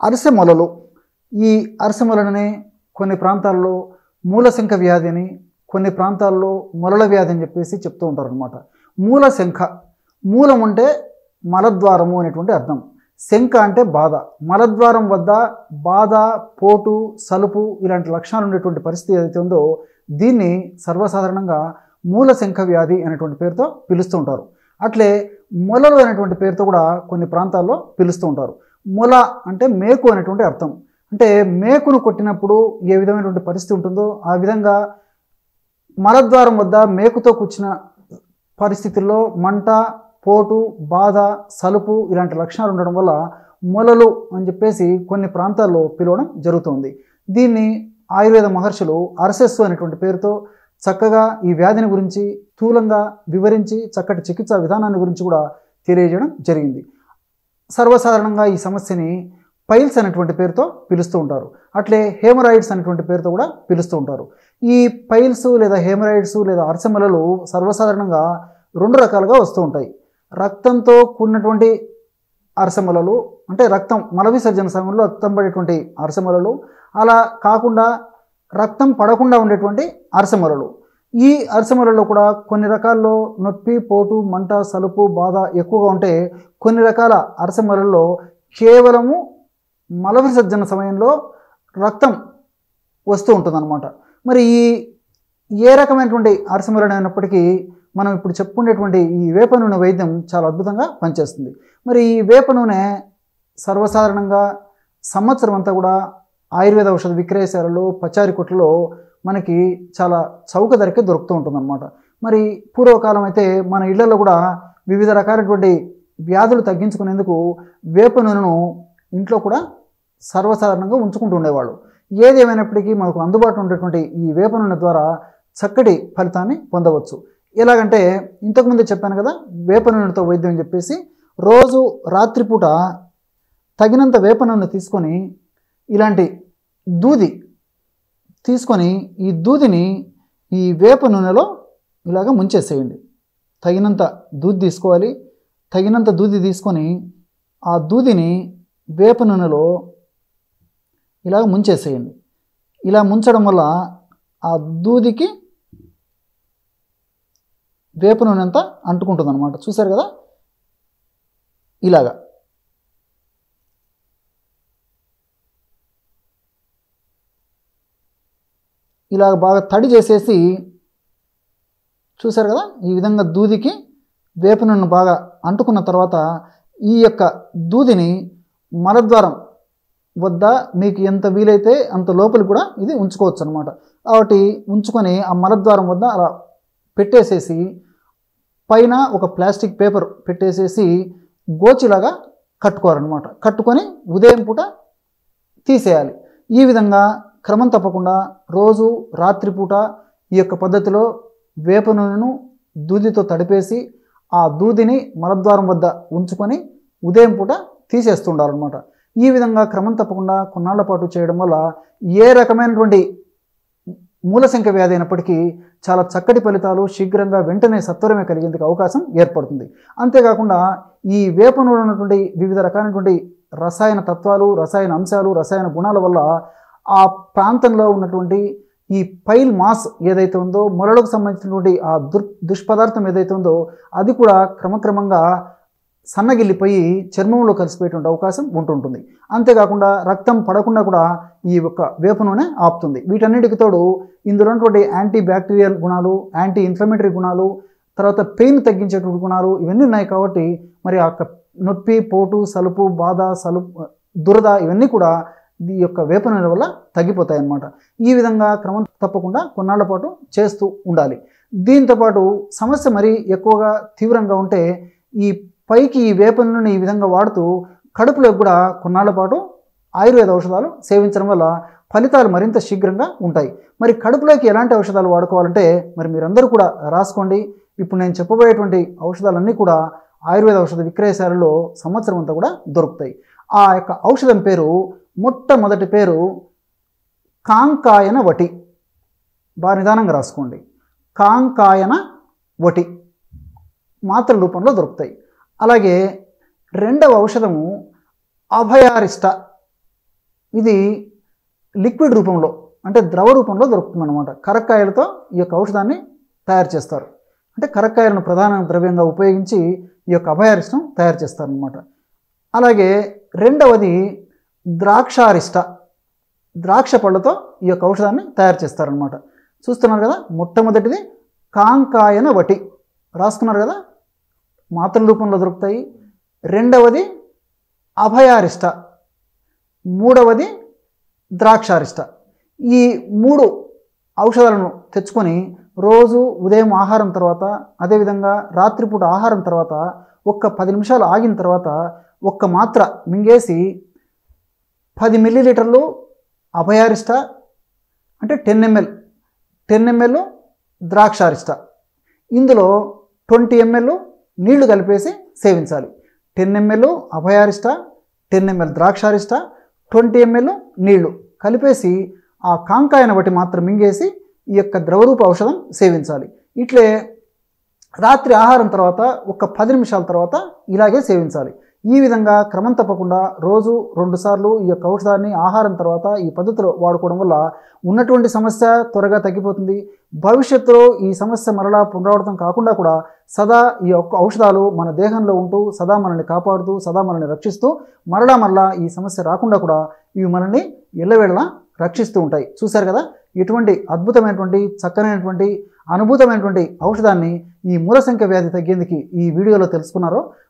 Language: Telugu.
అరిసె మొలలు. ఈ అరిసె మొలనే కొన్ని ప్రాంతాల్లో మూలశంఖ వ్యాధి అని, కొన్ని ప్రాంతాల్లో మొలల వ్యాధి అని చెప్పేసి చెప్తూ ఉంటారు అనమాట. మూలశంఖ, మూలం అంటే మలద్వారము అనేటువంటి అర్థం, శంఖ అంటే బాధ. మలద్వారం వద్ద బాధ, పోటు, సలుపు ఇలాంటి లక్షణాలు ఉండేటువంటి పరిస్థితి ఏదైతే ఉందో దీన్ని సర్వసాధారణంగా మూలశంఖ వ్యాధి అనేటువంటి పేరుతో పిలుస్తూ ఉంటారు. అట్లే మొలలు అనేటువంటి పేరుతో కూడా కొన్ని ప్రాంతాల్లో పిలుస్తూ ఉంటారు. మొల అంటే మేకు అనేటువంటి అర్థం. అంటే మేకును కొట్టినప్పుడు ఏ విధమైనటువంటి పరిస్థితి ఉంటుందో ఆ విధంగా మలద్వారం వద్ద మేకుతో కూర్చిన పరిస్థితుల్లో మంట, పోటు, బాధ, సలుపు ఇలాంటి లక్షణాలు ఉండడం వల్ల మొలలు అని చెప్పేసి కొన్ని ప్రాంతాల్లో పిలవడం జరుగుతుంది. దీన్ని ఆయుర్వేద మహర్షులు అర్సెస్సు అనేటువంటి పేరుతో చక్కగా ఈ వ్యాధిని గురించి స్థూలంగా వివరించి చక్కటి చికిత్సా విధానాన్ని గురించి కూడా తెలియజేయడం జరిగింది. సర్వసాధారణంగా ఈ సమస్యని పైల్స్ అనేటువంటి పేరుతో పిలుస్తూ ఉంటారు. అట్లే హేమరాయిడ్స్ అనేటువంటి పేరుతో కూడా పిలుస్తూ ఉంటారు. ఈ పైల్స్ లేదా హేమరాయిడ్స్ లేదా అరిసె మొలలు సర్వసాధారణంగా రెండు రకాలుగా వస్తూ ఉంటాయి. రక్తంతో కూడినటువంటి అరిసె మొలలు, అంటే రక్తం మల విసర్జన సమయంలో రక్తం పడేటువంటి అరిసె మొలలు, అలా కాకుండా రక్తం పడకుండా ఉండేటువంటి అరిసె మొలలు. ఈ అరిసె మొలలో కూడా కొన్ని రకాల్లో నొప్పి, పోటు, మంట, సలుపు, బాధ ఎక్కువగా ఉంటే కొన్ని రకాల అరిసె మొలల్లో కేవలము మల విసర్జన సమయంలో రక్తం వస్తూ ఉంటుందన్నమాట. మరి ఏ రకమైనటువంటి అరిసె మొలలు అయినప్పటికీ మనం ఇప్పుడు చెప్పుకునేటువంటి ఈ వేప నూనె వైద్యం చాలా అద్భుతంగా పనిచేస్తుంది. మరి ఈ వేప నూనె సర్వసాధారణంగా సంవత్సరం అంతా కూడా ఆయుర్వేద ఔషధ విక్రయశాలలో, పచారీ కొట్లలో మనకి చాలా చౌక ధరకే దొరుకుతూ ఉంటుందన్నమాట. మరి పూర్వకాలం అయితే మన ఇళ్లలో కూడా వివిధ రకాలైనటువంటి వ్యాధులు తగ్గించుకునేందుకు వేప నూనెను ఇంట్లో కూడా సర్వసాధారణంగా ఉంచుకుంటూ ఉండేవాళ్ళు. ఏది ఏమైనప్పటికీ మనకు అందుబాటులో ఉండేటువంటి ఈ వేప నూనె ద్వారా చక్కటి ఫలితాన్ని పొందవచ్చు. ఎలాగంటే ఇంతకుముందు చెప్పాను కదా, వేప నూనెతో వైద్యం అని చెప్పేసి రోజు రాత్రిపూట తగినంత వేప నూనె తీసుకొని ఇలాంటి దూది తీసుకొని ఈ దూదిని ఈ వేప నూనెలో ఇలాగ ముంచేసేయండి. తగినంత దూది తీసుకోవాలి. తగినంత దూది తీసుకొని ఆ దూదిని వేప నూనెలో ఇలాగ ముంచేసేయండి. ఇలా ముంచడం వల్ల ఆ దూదికి వేప నూనె అంతా అంటుకుంటుంది అనమాట. చూసారు కదా, ఇలాగా ఇలాగ బాగా తడి చేసేసి, చూసారు కదా, ఈ విధంగా దూదికి వేప నూనె బాగా అంటుకున్న తర్వాత ఈ యొక్క దూదిని మలద్వారం వద్ద మీకు ఎంత వీలైతే అంత లోపలి కూడా ఇది ఉంచుకోవచ్చు అనమాట. కాబట్టి ఉంచుకొని ఆ మలద్వారం వద్ద అలా పెట్టేసేసి పైన ఒక ప్లాస్టిక్ పేపర్ పెట్టేసేసి గోచిలాగా కట్టుకోవాలన్నమాట. కట్టుకొని ఉదయం పూట తీసేయాలి. ఈ విధంగా క్రమం తప్పకుండా రోజు రాత్రిపూట ఈ యొక్క పద్ధతిలో వేప నూనెను దూదితో తడిపేసి ఆ దూదిని మలద్వారం వద్ద ఉంచుకొని ఉదయం పూట తీసేస్తుండాలన్నమాట. ఈ విధంగా క్రమం తప్పకుండా కొన్నాళ్ల పాటు చేయడం వల్ల ఏ రకమైనటువంటి మూలశంఖ వ్యాధి అయినప్పటికీ చాలా చక్కటి ఫలితాలు శీఘ్రంగా వెంటనే సత్వరమే కలిగేందుకు అవకాశం ఏర్పడుతుంది. అంతేకాకుండా ఈ వేప నూనె ఉన్నటువంటి వివిధ రకాలైనటువంటి రసాయన తత్వాలు, రసాయన అంశాలు, రసాయన గుణాల వల్ల ఆ ప్రాంతంలో ఉన్నటువంటి ఈ పైల్ మాస్ ఏదైతే ఉందో, మొలలకు సంబంధించినటువంటి ఆ దుష్పదార్థం ఏదైతే ఉందో అది కూడా క్రమక్రమంగా సన్నగిల్లిపోయి చర్మంలో కలిసిపోయేటువంటి అవకాశం ఉంటుంటుంది. అంతేకాకుండా రక్తం పడకుండా కూడా ఈ యొక్క వేప నూనె ఆపుతుంది. వీటన్నిటికి తోడు ఇందులో ఉన్నటువంటి యాంటీ బ్యాక్టీరియల్ గుణాలు, యాంటీ ఇన్ఫ్లమేటరీ గుణాలు, తర్వాత పెయిన్ తగ్గించేటువంటి గుణాలు ఇవన్నీ ఉన్నాయి. కాబట్టి మరి ఆ నొప్పి, పోటు, సలుపు, బాధ, దురద ఇవన్నీ కూడా ఈ యొక్క వేప నూనె వల్ల తగ్గిపోతాయి అన్నమాట. ఈ విధంగా క్రమం తప్పకుండా కొన్నాళ్ల పాటు చేస్తూ ఉండాలి. దీంతోపాటు సమస్య మరీ ఎక్కువగా తీవ్రంగా ఉంటే ఈ పైకి ఈ వేప నూనెని ఈ విధంగా వాడుతూ కడుపులోకి కూడా కొన్నాళ్ల పాటు ఆయుర్వేద ఔషధాలు సేవించడం వల్ల ఫలితాలు మరింత శీఘ్రంగా ఉంటాయి. మరి కడుపులోకి ఎలాంటి ఔషధాలు వాడుకోవాలంటే మరి మీరందరూ కూడా రాసుకోండి. ఇప్పుడు నేను చెప్పబోయేటువంటి ఔషధాలన్నీ కూడా ఆయుర్వేద ఔషధ విక్రయశాలలో సంవత్సరం అంతా కూడా దొరుకుతాయి. ఆ యొక్క ఔషధం పేరు, మొట్టమొదటి పేరు కాంకాయన వటి. బాగా నిదానంగా రాసుకోండి. కాంకాయన వటి మాత్రల రూపంలో దొరుకుతాయి. అలాగే రెండవ ఔషధము అభయారిష్ట. ఇది లిక్విడ్ రూపంలో అంటే ద్రవ రూపంలో దొరుకుతుంది అనమాట. కరక్కాయలతో ఈ యొక్క ఔషధాన్ని తయారు చేస్తారు. అంటే కరక్కాయలను ప్రధాన ద్రవ్యంగా ఉపయోగించి ఈ యొక్క అభయారిష్టం తయారు చేస్తారనమాట. అలాగే రెండవది ద్రాక్షారిష్ట, ద్రాక్ష పళ్ళతో ఈ యొక్క ఔషధాన్ని తయారు చేస్తారనమాట. చూస్తున్నారు కదా, మొట్టమొదటిది కాంకాయన వటి, రాసుకున్నారు కదా, మాత్రల రూపంలో దొరుకుతాయి. రెండవది అభయారిష్ట, మూడవది ద్రాక్షారిష్ట. ఈ 3 ఔషధాలను తెచ్చుకొని రోజు ఉదయం ఆహారం తర్వాత, అదేవిధంగా రాత్రిపూట ఆహారం తర్వాత ఒక్క 10 నిమిషాలు ఆగిన తర్వాత ఒక్క మాత్ర మింగేసి 10 మిల్లీలీటర్లు అభయారిష్ట అంటే 10 ml ద్రాక్షారిష్ట, ఇందులో 20 ml నీళ్లు కలిపేసి సేవించాలి. 10 ml అభయారిష్ట, 10 ml ద్రాక్షారిష్ట, 20 ml నీళ్లు కలిపేసి ఆ కాంకాయన బట్టి మాత్రం మింగేసి ఈ యొక్క ద్రవరూప ఔషధం సేవించాలి. ఇట్లే రాత్రి ఆహారం తర్వాత ఒక 10 నిమిషాల తర్వాత ఇలాగే సేవించాలి. ఈ విధంగా క్రమం తప్పకుండా రోజు 2 సార్లు ఈ యొక్క ఔషధాన్ని ఆహారం తర్వాత ఈ పద్ధతిలో వాడుకోవడం వల్ల ఉన్నటువంటి సమస్య త్వరగా తగ్గిపోతుంది. భవిష్యత్తులో ఈ సమస్య మరలా పునరావృతం కాకుండా కూడా సదా ఈ యొక్క ఔషధాలు మన దేహంలో ఉంటూ సదా మనల్ని కాపాడుతూ సదా మనల్ని రక్షిస్తూ మరలా ఈ సమస్య రాకుండా కూడా ఇవి మనల్ని ఎల్లవేళలా రక్షిస్తూ ఉంటాయి. చూశారు కదా, ఎటువంటి అద్భుతమైనటువంటి చక్కనైనటువంటి అనుభూతమైనటువంటి ఔషధాన్ని ఈ మూలశంక వ్యాధి తగ్గేందుకు ఈ వీడియోలో తెలుసుకున్నారో